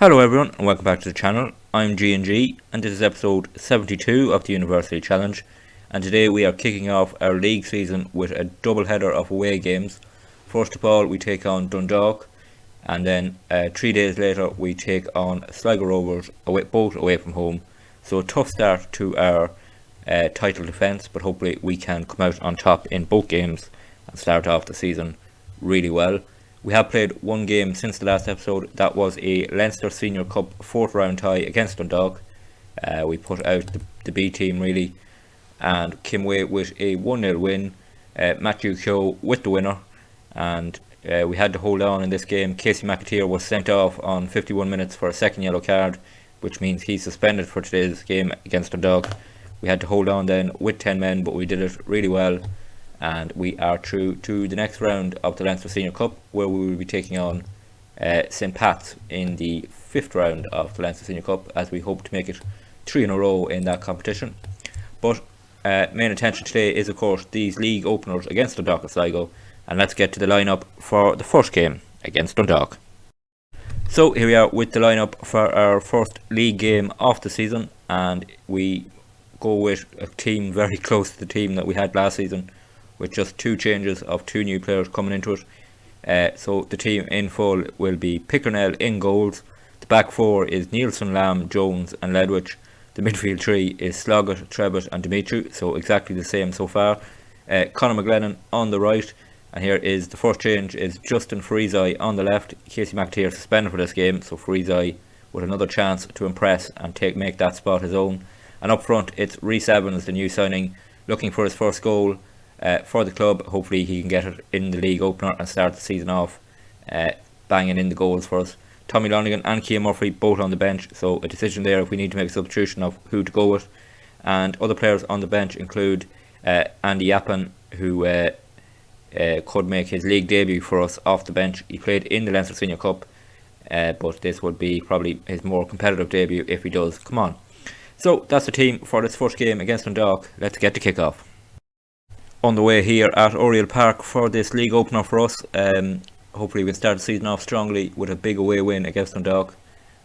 Hello everyone and welcome back to the channel. I'm G&G and this is episode 72 of the University Challenge, and today we are kicking off our league season with a double header of away games. First of all we take on Dundalk, and then 3 days later we take on Sligo Rovers, both away from home. So a tough start to our title defence, but hopefully we can come out on top in both games and start off the season really well. We have played one game since the last episode. That was a Leinster Senior Cup 4th round tie against Dundalk. We put out the B team really and came away with a 1-0 win. Matthew Keogh with the winner, and we had to hold on in this game. Casey McAteer was sent off on 51 minutes for a second yellow card, which means he's suspended for today's game against Dundalk. We had to hold on then with 10 men, but we did it really well. And we are through to the next round of the Leinster Senior Cup, where we will be taking on St Pat's in the 5th round of the Leinster Senior Cup, as we hope to make it 3 in a row in that competition. But main attention today is of course these league openers against Dundalk Sligo, and let's get to the lineup for the first game against Dundalk. So here we are with the lineup for our first league game of the season, and we go with a team very close to the team that we had last season, with just 2 changes of 2 new players coming into it. So the team in full will be Pickernell in goals. The back 4 is Nielsen, Lamb, Jones and Ledwich. The midfield 3 is Sloggett, Trevitt and Dimitri, so exactly the same so far. Conor McGlennon on the right, and here is the first change is Justin Freezeye on the left. Casey McAteer suspended for this game, so Freezeye with another chance to impress and make that spot his own. And up front it's Rhys Evans, the new signing, looking for his first goal for the club. Hopefully he can get it in the league opener and start the season off banging in the goals for us. Tommy Lonigan and Cian Murphy both on the bench, so a decision there if we need to make a substitution of who to go with. And other players on the bench include Andy Yappin, who could make his league debut for us off the bench. He played in the Leinster Senior Cup, but this would be probably his more competitive debut if he does come on. So that's the team for this first game against Dundalk. Let's get the kick-off. On the way here at Oriel Park for this league opener for us. Hopefully we can start the season off strongly with a big away win against Dundalk.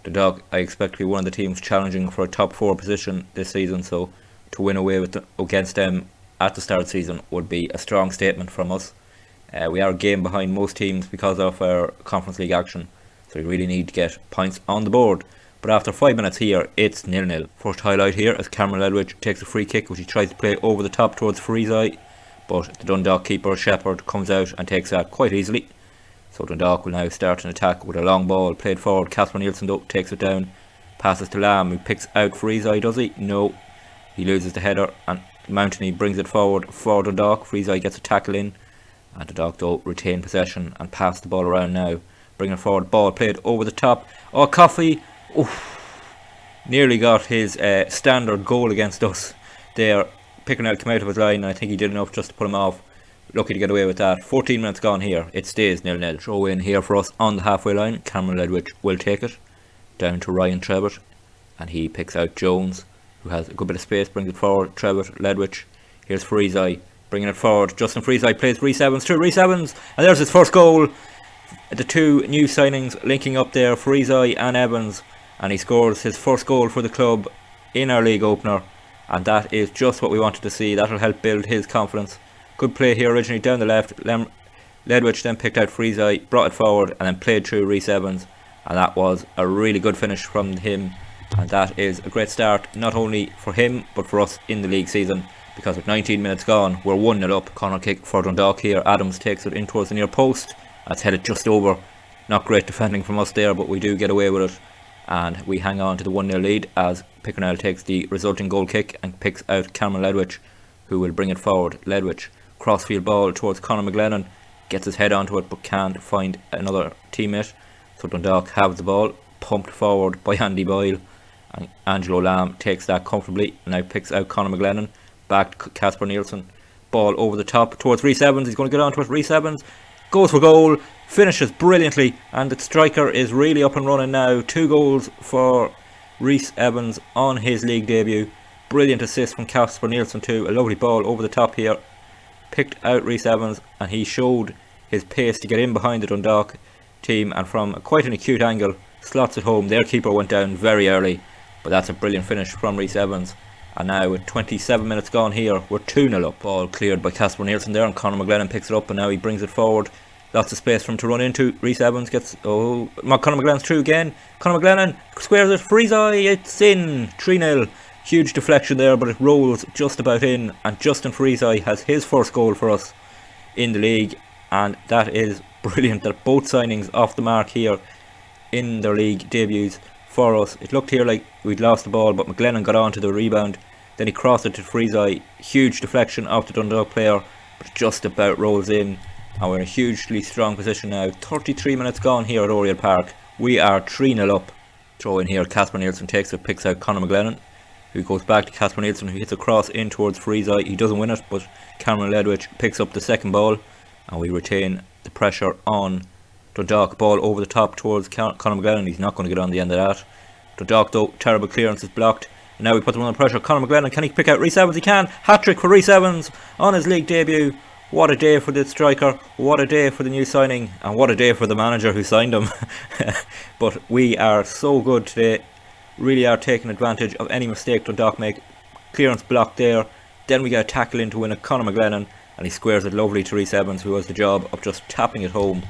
Dundalk, I expect to be one of the teams challenging for a top 4 position this season, so to win away against them at the start of the season would be a strong statement from us. We are a game behind most teams because of our Conference League action, so we really need to get points on the board. But after 5 minutes here, it's 0-0. First highlight here as Cameron Ledwich takes a free kick, which he tries to play over the top towards Freezeye, but the Dundalk keeper Shepherd comes out and takes that quite easily. So Dundalk will now start an attack with a long ball played forward. Casper Nielsen though takes it down, passes to Lamb, who picks out Freezeye. Does he? No, he loses the header, and Mountney brings it forward for Dundalk. Freezeye gets a tackle in, and Dundalk though retain possession and pass the ball around now, bringing it forward. Ball played over the top. Oh, Coffey, nearly got his standard goal against us there. Pickernell came out of his line, and I think he did enough just to put him off. Lucky to get away with that. 14 minutes gone here. It stays 0-0. Throw in here for us on the halfway line. Cameron Ledwich will take it down to Ryan Trevitt, and he picks out Jones, who has a good bit of space, brings it forward. Trevitt, Ledwich. Here's Freezeye bringing it forward. Justin Freezeye plays Rhys Evans to Rhys Evans, and there's his first goal. The 2 new signings linking up there, Freezeye and Evans, and he scores his first goal for the club in our league opener. And that is just what we wanted to see. That will help build his confidence. Good play here originally down the left. Ledwich then picked out Freezeye, brought it forward and then played through Rhys Evans, and that was a really good finish from him. And that is a great start, not only for him but for us in the league season, because with 19 minutes gone we're 1-0 up. Corner kick for Dundalk here. Adams takes it in towards the near post. That's headed just over. Not great defending from us there, but we do get away with it, and we hang on to the 1-0 lead as Pickernell takes the resulting goal kick and picks out Cameron Ledwich, who will bring it forward. Ledwich, crossfield ball towards Conor McGlennon, gets his head onto it but can't find another teammate. So Dundalk have the ball, pumped forward by Andy Boyle, and Angelo Lamb takes that comfortably and now picks out Conor McGlennon. Back to Casper Nielsen, ball over the top towards Rhys Evans. He's going to get onto it. Rhys Evans goes for goal, finishes brilliantly, and the striker is really up and running now. 2 goals for Rhys Evans on his league debut. Brilliant assist from Casper Nielsen too. A lovely ball over the top here. Picked out Rhys Evans, and he showed his pace to get in behind the Dundalk team, and from quite an acute angle slots it home. Their keeper went down very early, but that's a brilliant finish from Rhys Evans. And now with 27 minutes gone here, we're 2-0 up. Ball cleared by Casper Nielsen there, and Conor McGlennon picks it up, and now he brings it forward. Lots of space for him to run into. Rhys Evans gets... Conor McGlennon's through again. Conor McGlennon squares it. Friesai, it's in. 3-0. Huge deflection there, but it rolls just about in. And Justin Friesai has his first goal for us in the league. And that is brilliant that both signings off the mark here in their league debuts for us. It looked here like we'd lost the ball, but McGlennon got on to the rebound. Then he crossed it to Friesai. Huge deflection off the Dundalk player, but just about rolls in. And we're in a hugely strong position now. 33 minutes gone here at Oriel Park. We are 3-0 up. Throw in here, Casper Nielsen takes it, picks out Conor McGlennon, who goes back to Casper Nielsen, who hits a cross in towards Friesai. He doesn't win it, but Cameron Ledwich picks up the second ball, and we retain the pressure on Dundalk. Ball over the top towards Conor McGlennon. He's not going to get on the end of that. Dundalk though, terrible clearance is blocked. And now we put them under pressure. Conor McGlennon, can he pick out Rhys Evans? He can. Hat-trick for Rhys Evans on his league debut. What a day for the striker, what a day for the new signing, and what a day for the manager who signed him. But we are so good today, really are taking advantage of any mistake Dundalk make. Clearance blocked there, then we get a tackle in to win it, Conor McGlennon, and he squares it lovely to Rhys Evans, who has the job of just tapping it home.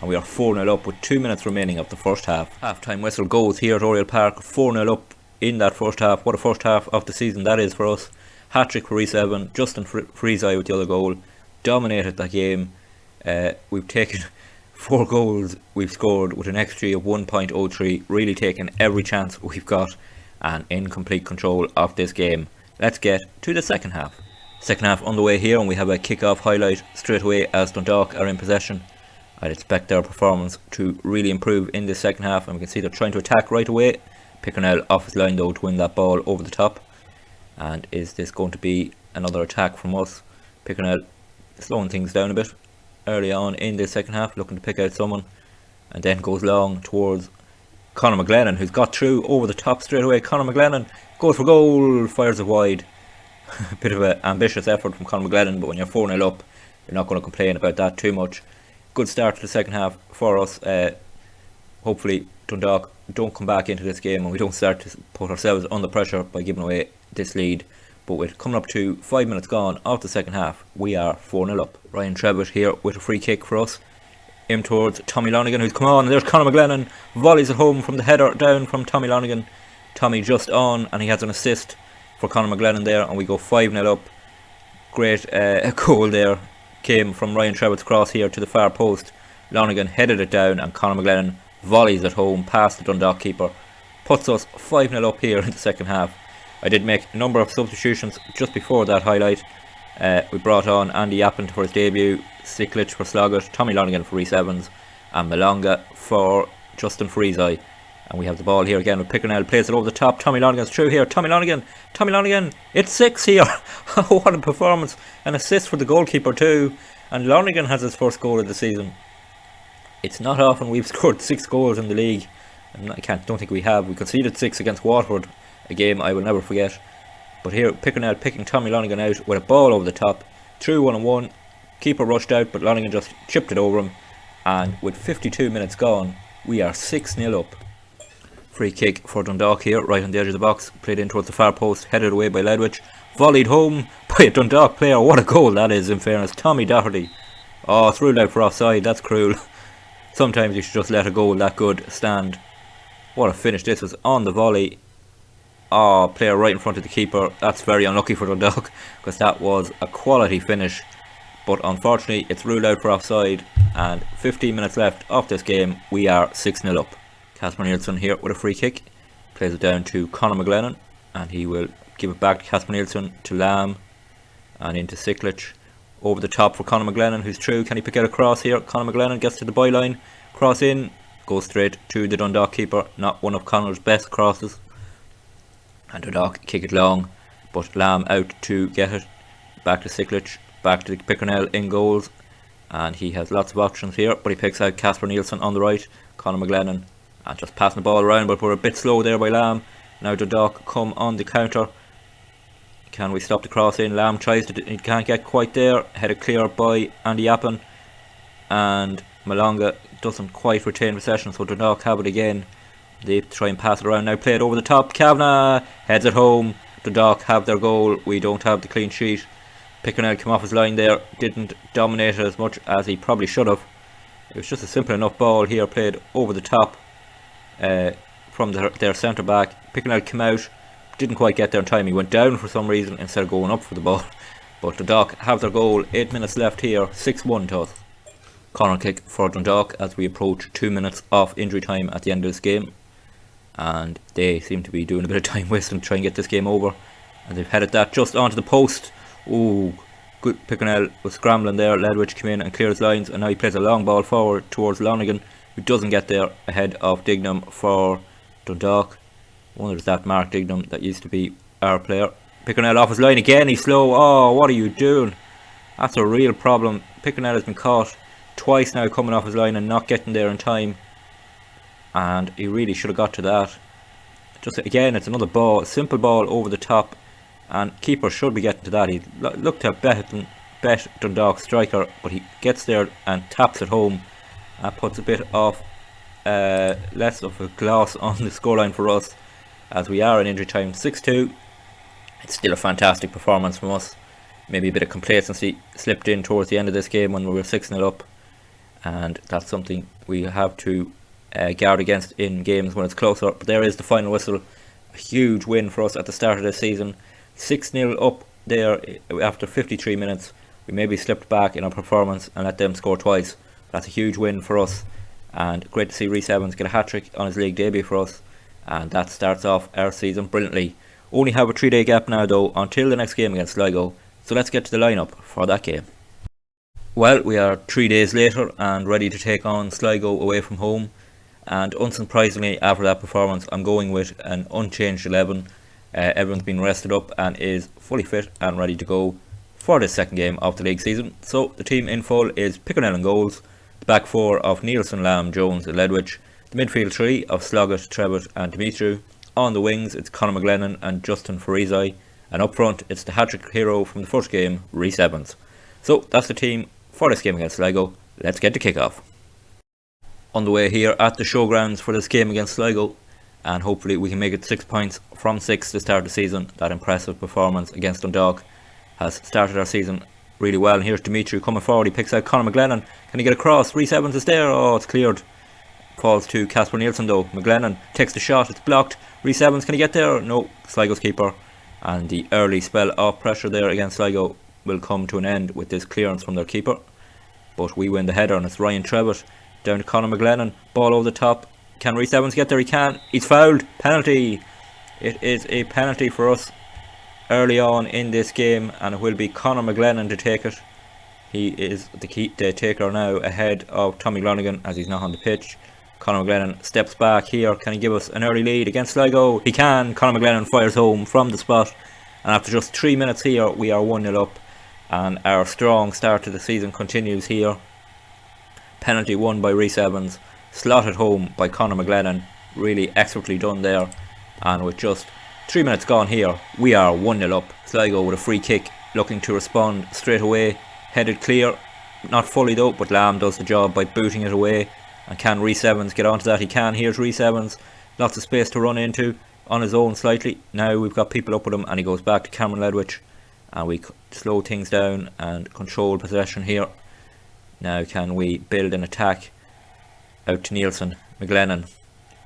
And we are 4-0 up with 2 minutes remaining of the first half. Half-time whistle goes here at Oriel Park, 4-0 up in that first half. What a first half of the season that is for us. Hat-trick for Rhys Evans, Justin Friesai with the other goal. Dominated that game. We've taken 4 goals we've scored with an XG of 1.03, really taking every chance we've got and in complete control of this game. Let's get to the second half. Second half underway here, and we have a kick-off highlight straight away as Dundalk are in possession. I'd expect their performance to really improve in this second half, and we can see they're trying to attack right away. Pickernell off his line though to win that ball over the top. And is this going to be another attack from us? Pickernell slowing things down a bit early on in the second half, looking to pick out someone, and then goes long towards Conor McGlennon, who's got through over the top straight away. Conor McGlennon goes for goal, fires it wide. A bit of an ambitious effort from Conor McGlennon, but when you're 4-0 up, you're not going to complain about that too much. Good start to the second half for us. Hopefully Dundalk don't come back into this game and we don't start to put ourselves under pressure by giving away this lead. But with coming up to 5 minutes gone of the second half, we are 4-0 up. Ryan Trevitt here with a free kick for us. In towards Tommy Lonigan, who's come on, and there's Conor McGlennon. Volleys it home from the header down from Tommy Lonigan. Tommy just on, and he has an assist for Conor McGlennon there, and we go 5-0 up. Great goal there came from Ryan Trevitt's cross here to the far post. Lonigan headed it down, and Conor McGlennon volleys it home past the Dundalk keeper. Puts us 5-0 up here in the second half. I did make a number of substitutions just before that highlight. We brought on Andy Yappin for his debut, Siklich for Sloggett, Tommy Lonigan for Rhys Evans, and Malonga for Justin Friesai. And we have the ball here again with Pickernell, plays it over the top. Tommy Lonigan's through here. Tommy Lonigan, it's 6 here. What a performance. An assist for the goalkeeper too. And Lonigan has his first goal of the season. It's not often we've scored 6 goals in the league. Don't think we have. We conceded 6 against Waterford, a game I will never forget. But here Pickernell picking Tommy Lonigan out with a ball over the top, through 1-on-1. Keeper rushed out, but Lonigan just chipped it over him, and with 52 minutes gone, we are 6-0 up. Free kick for Dundalk here, right on the edge of the box, played in towards the far post, headed away by Ledwich, volleyed home by a Dundalk player. What a goal that is, in fairness. Tommy Doherty. Oh, threw it out for offside. That's cruel. Sometimes you should just let a goal that good stand. What a finish this was on the volley. Oh, player right in front of the keeper. That's very unlucky for Dundalk, because that was a quality finish. But unfortunately, it's ruled out for offside, and 15 minutes left of this game. We are 6-0 up. Casper Nielsen here with a free kick. Plays it down to Conor McGlennon, and he will give it back to Casper Nielsen, to Lamb, and into Siklich. Over the top for Conor McGlennon, who's through. Can he pick out a cross here? Conor McGlennon gets to the byline. Cross in. Goes straight to the Dundalk keeper. Not one of Conor's best crosses. And Dundalk kick it long, but Lamb out to get it. Back to Siklich. Back to Pickernell in goals. And he has lots of options here, but he picks out Casper Nielsen on the right. Conor McGlennon. And just passing the ball around, but we're a bit slow there by Lamb. Now Dundalk come on the counter. Can we stop the cross in? Lamb tries to, he can't get quite there. Headed clear by Andy Yappin. And Malonga doesn't quite retain possession, so Dundalk have it again They try and pass it around now. Play it over the top. Kavanagh heads it home. Dundalk have their goal. We don't have the clean sheet. Pickernell came off his line there. Didn't dominate it as much as he probably should have. It was just a simple enough ball here, played over the top from their centre back. Pickernell came out. Didn't quite get there in time. He went down for some reason instead of going up for the ball. But Dundalk have their goal. 8 minutes left here. 6-1 to us. Corner kick for Dundalk as we approach 2 minutes off injury time at the end of this game. And they seem to be doing a bit of time wasting to try and get this game over. And they've headed that just onto the post. Ooh, good. Pickernell was scrambling there. Ledwich came in and cleared his lines. And now he plays a long ball forward towards Lonigan, who doesn't get there, ahead of Dignam for Dundalk. Wonder if that Mark Dignam that used to be our player. Pickernell off his line again. He's slow. Oh, what are you doing? That's a real problem. Pickernell has been caught twice now coming off his line and not getting there in time. And he really should have got to that. Just again, it's another ball, simple ball over the top, and keeper should be getting to that. He looked to have bet Dundalk's striker, but he gets there and taps it home. That puts a bit of less of a gloss on the scoreline for us, as we are in injury time. 6-2. It's still a fantastic performance from us. Maybe a bit of complacency slipped in towards the end of this game when we were 6-0 up, and that's something we have to guard against in games when it's closer. But there is the final whistle. A huge win for us at the start of the season. 6-0 up there after 53 minutes. We maybe slipped back in our performance and let them score twice. That's a huge win for us, and great to see Rhys Evans get a hat-trick on his league debut for us, and that starts off our season brilliantly. Only have a 3-day gap now though until the next game against Sligo, so let's get to the lineup for that game. Well, we are 3 days later and ready to take on Sligo away from home. And unsurprisingly, after that performance, I'm going with an unchanged 11. Everyone's been rested up and is fully fit and ready to go for this second game of the league season. So the team in full is Pickernell in goals, the back four of Nielsen, Lamb, Jones and Ledwich, the midfield three of Sloggett, Trevitt and Dimitru. On the wings it's Conor McGlennon and Justin Farizai, and up front it's the hat-trick hero from the first game, Rhys Evans. So that's the team for this game against Sligo. Let's get to kick-off. On the way here at the showgrounds for this game against Sligo, and hopefully we can make it 6 points from 6 to start the season. That impressive performance against Dundalk has started our season really well. And here's Dimitri coming forward. He picks out Conor McGlennon. Can he get across? Rhys Evans is there. Oh, it's cleared. Falls to Casper Nielsen though. McGlennon takes the shot. It's blocked. Rhys Evans, can he get there? No. Sligo's keeper. And the early spell of pressure there against Sligo will come to an end with this clearance from their keeper. But we win the header, and it's Ryan Trevitt down to Conor McGlennon. Ball over the top. Can Rhys Evans get there? He can. He's fouled. Penalty. It is a penalty for us early on in this game, and it will be Conor McGlennon to take it. He is the taker now, ahead of Tommy Lonigan as he's not on the pitch. Conor McGlennon steps back here. Can he give us an early lead against Sligo? He can. Conor McGlennon fires home from the spot, and after just 3 minutes here we are 1-0 up, and our strong start to the season continues here. Penalty won by Rhys Evans, slotted home by Conor McGlennon. Really expertly done there, and with just 3 minutes gone here we are 1-0 up. Sligo with a free kick, looking to respond straight away. Headed clear, not fully though, but Lamb does the job by booting it away. And can Rhys Evans get onto that? He can. Here's Rhys Evans, lots of space to run into on his own slightly. Now we've got people up with him, and he goes back to Cameron Ledwich, and we slow things down and control possession here. Now can we build an attack out to Nielsen, McGlennon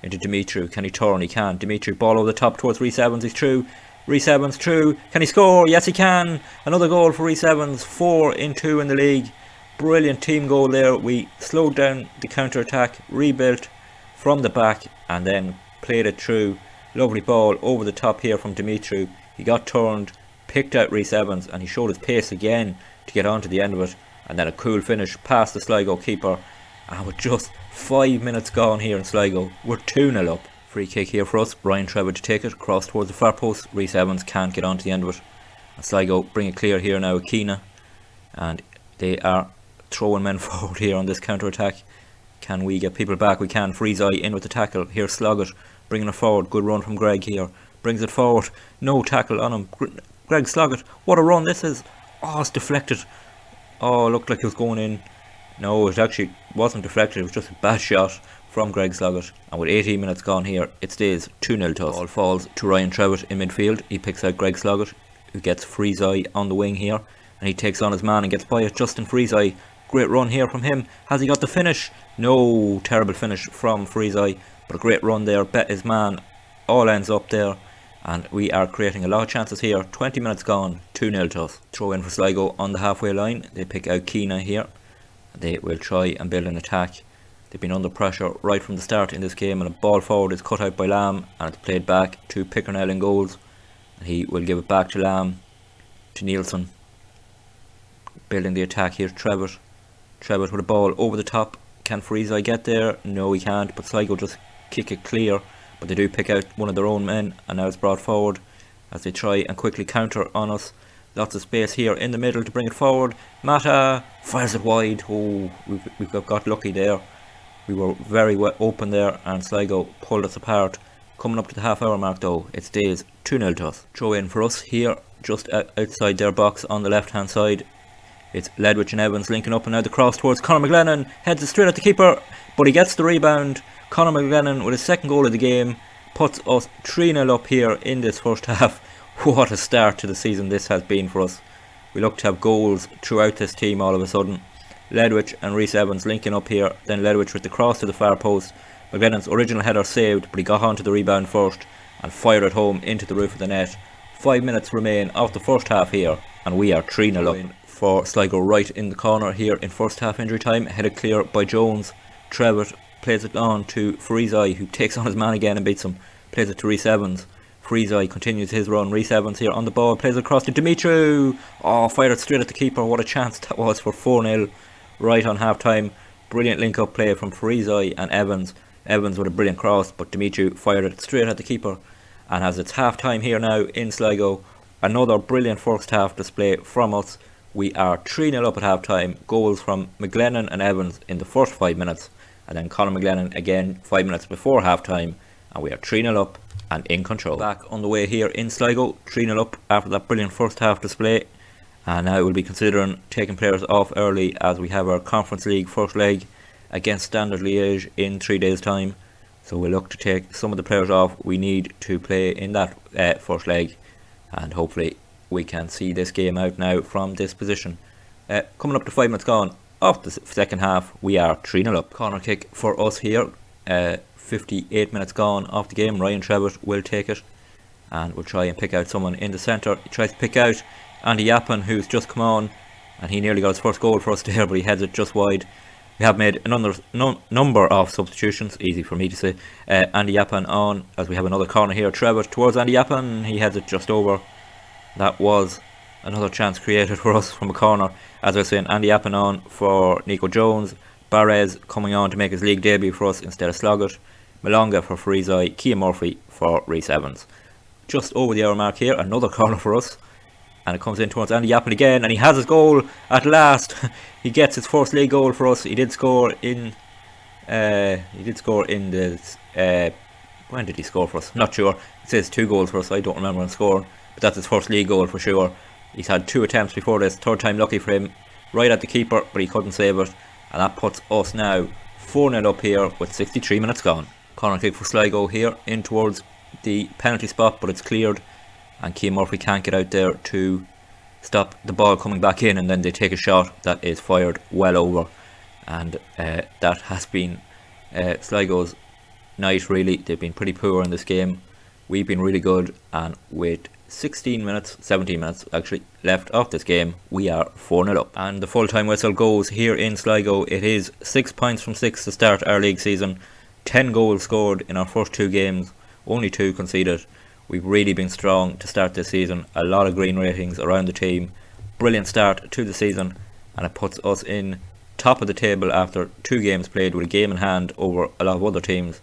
into Dimitru. Can he turn? He can. Dimitru, ball over the top towards Rhys Evans. He's through. Rhys Evans through. Can he score? Yes he can. Another goal for Rhys Evans. 4-2 in the league. Brilliant team goal there. We slowed down the counter attack, rebuilt from the back, and then played it through. Lovely ball over the top here from Dimitru. He got turned, picked out Rhys Evans, and he showed his pace again to get on to the end of it. And then a cool finish past the Sligo keeper. And with just 5 minutes gone here in Sligo, we're 2-0 up. Free kick here for us. Brian Trevitt to take it, cross towards the far post. Rhys Evans can't get on to the end of it. And Sligo bring it clear here now with Keena, and they are throwing men forward here on this counter attack. Can we get people back? We can. Farizai in with the tackle. Here's Sloggett bringing it forward. Good run from Greg here. Brings it forward. No tackle on him. Greg Sloggett. What a run this is. Oh, it's deflected. Oh, it looked like it was going in. No, it actually wasn't deflected. It was just a bad shot from Greg Sloggett, and with 18 minutes gone here, it stays 2-0 to us. Ball falls to Ryan Trevitt in midfield. He picks out Greg Sloggett, who gets Freeseye on the wing here, and he takes on his man and gets by it. Justin Freeseye, great run here from him. Has he got the finish? No, terrible finish from Freeseye, but a great run there. Bet his man, all ends up there, and we are creating a lot of chances here. 20 minutes gone, 2-0 to us. Throw in for Sligo on the halfway line. They pick out Keena here. They will try and build an attack. They've been under pressure right from the start in this game, and a ball forward is cut out by Lamb, and it's played back to Pickernell in goals. He will give it back to Lamb, to Nielsen. Building the attack here, Trevitt. Trevitt with a ball over the top. Can Freeseye get there? No, he can't, but Sligo just kick it clear. But they do pick out one of their own men, and now it's brought forward as they try and quickly counter on us. Lots of space here in the middle to bring it forward. Mata fires it wide. Oh, we've got lucky there. We were very open there, and Sligo pulled us apart. Coming up to the half-hour mark though, it stays 2-0 to us. Throw in for us here, just outside their box on the left-hand side. It's Ledwich and Evans linking up, and now the cross towards Conor McGlennon. Heads it straight at the keeper, but he gets the rebound. Conor McGlennon with his second goal of the game puts us 3-0 up here in this first half. What a start to the season this has been for us. We look to have goals throughout this team all of a sudden. Ledwich and Rhys Evans linking up here, then Ledwich with the cross to the far post. McGlennon's original header saved, but he got onto the rebound first and fired it home into the roof of the net. 5 minutes remain of the first half here, and we are 3-0 up for Sligo right in the corner here in first half injury time. Headed clear by Jones. Trevitt plays it on to Freeseye, who takes on his man again and beats him. Plays it to Rhys Evans. Freeseye continues his run. Rhys Evans here on the ball, plays it across to Dimitru. Oh, fired it straight at the keeper. What a chance that was for 4-0 right on half time. Brilliant link up play from Freeseye and Evans. Evans with a brilliant cross, but Dimitru fired it straight at the keeper. And as it's half time here now in Sligo, another brilliant first half display from us. We are 3-0 up at half time. Goals from McGlennon and Evans in the first 5 minutes, and then Conor McGlennon again 5 minutes before half time, and we are 3-0 up and in control. Back on the way here in Sligo, 3-0 up after that brilliant first half display, and now we'll be considering taking players off early as we have our Conference League first leg against Standard Liège in 3 days time. So we'll look to take some of the players off we need to play in that first leg, and hopefully we can see this game out now from this position. Coming up to 5 minutes gone of the second half, we are 3-0 up. Corner kick for us here. 58 minutes gone off the game. Ryan Trevitt will take it, and we'll try and pick out someone in the centre. He tries to pick out Andy Yappin, who's just come on, and he nearly got his first goal for us there, but he heads it just wide. We have made another number of substitutions, easy for me to say. Andy Yappin on, as we have another corner here. Trevitt towards Andy Yappin, he heads it just over. That was another chance created for us from a corner. As I was saying, Andy Yappin on for Nico Jones. Barres coming on to make his league debut for us instead of Sloggett. Malonga for Freeseye. Kean Murphy for Rhys Evans. Just over the hour mark here, another corner for us. And it comes in towards Andy Yappin again, and he has his goal at last. He gets his first league goal for us. He did score in the when did he score for us? Not sure. It says 2 goals for us. I don't remember him scoring, but that's his first league goal for sure. He's had 2 attempts before this. Third time lucky for him. Right at the keeper, but he couldn't save it, and that puts us now 4-0 up here with 63 minutes gone. Corner kick for Sligo here in towards the penalty spot, but it's cleared, and Kean Murphy can't get out there to stop the ball coming back in, and then they take a shot that is fired well over, and that has been Sligo's night really. They've been pretty poor in this game. We've been really good, and with 17 minutes actually left of this game, we are 4-0 up. And the full-time whistle goes here in Sligo. It is 6 points from 6 to start our league season. 10 goals scored in our first 2 games, only 2 conceded. We've really been strong to start this season. A lot of green ratings around the team. Brilliant start to the season, and it puts us in top of the table after 2 games played, with a game in hand over a lot of other teams.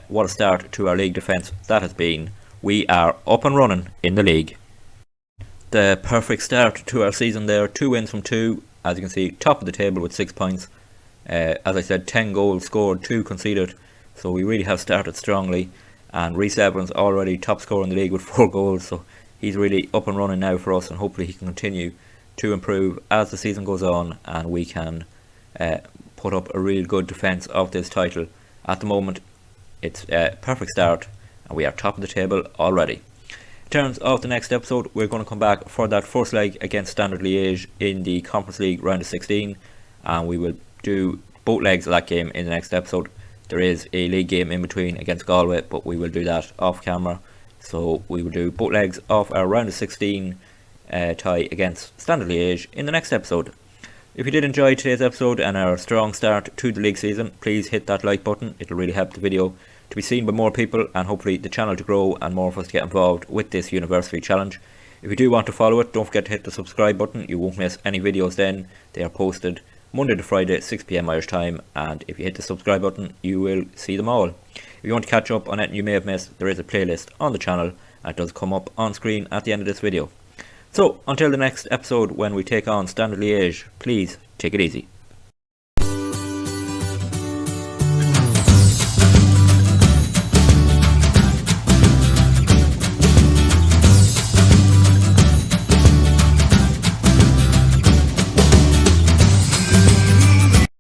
What a start to our league defence that has been. We are up and running in the league. The perfect start to our season there. 2 wins from 2. As you can see, top of the table with 6 points. As I said, 10 goals scored, 2 conceded. So we really have started strongly. And Rhys Evans already top scorer in the league with 4 goals. So he's really up and running now for us. And hopefully he can continue to improve as the season goes on. And we can put up a real good defence of this title At the moment, it's a perfect start, and we are top of the table already. In terms of the next episode, we're going to come back for that first leg against Standard Liège in the Conference League round of 16, and we will do both legs of that game in the next episode. There is a league game in between against Galway, but we will do that off camera. So we will do both legs of our round of 16 tie against Standard Liège in the next episode. If you did enjoy today's episode and our strong start to the league season, please hit that like button. It'll really help the video to be seen by more people, and hopefully the channel to grow and more of us to get involved with this university challenge. If you do want to follow it, don't forget to hit the subscribe button. You won't miss any videos then. They are posted Monday to Friday at 6 PM Irish time, and if you hit the subscribe button you will see them all. If you want to catch up on anything you may have missed, there is a playlist on the channel and it does come up on screen at the end of this video. So until the next episode when we take on Standard Liège, please take it easy.